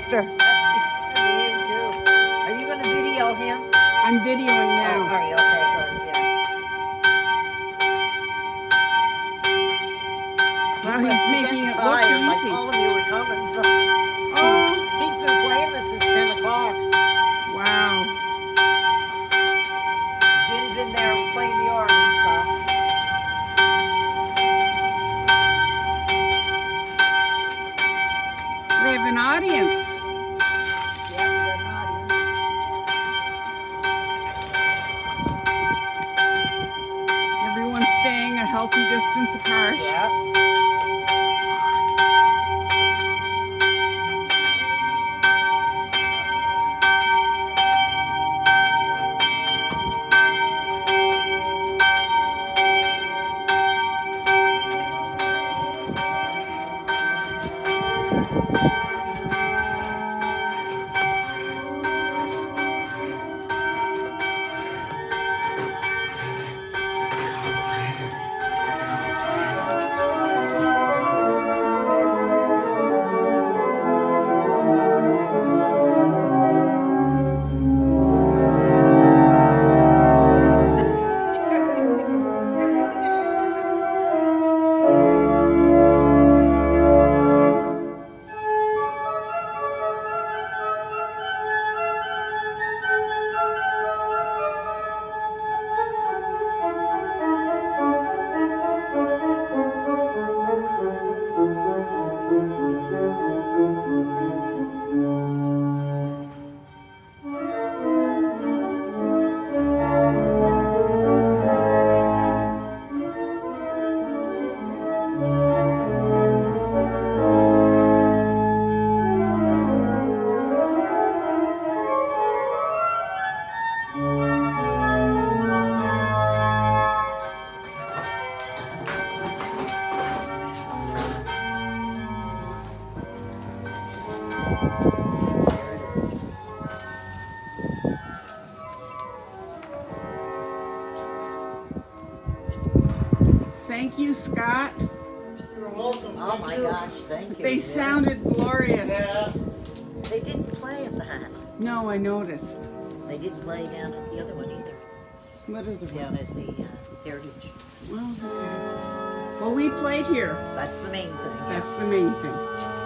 Easter. Happy Easter to you too. Are you going to video him? I'm videoing Oh, now. are you? Okay, good. Yeah. Well, He must he's be making getting it look tired. I easy. told him you were coming, so Oh, he's been playing this since 10 o'clock. wow. Jim's in there playing the organ stuff. We have an audience. Yeah, we got an audience. Everyone's staying a healthy distance apart. Yeah. There it is. Thank you, Scott. You're welcome. Oh my gosh, thank you. They Yeah. sounded glorious. Yeah. They didn't play at that. No, I noticed. They didn't play down at the other one either. What is it? Down at the Heritage. Well, okay. Well, we played here. That's the main thing. That's the main thing.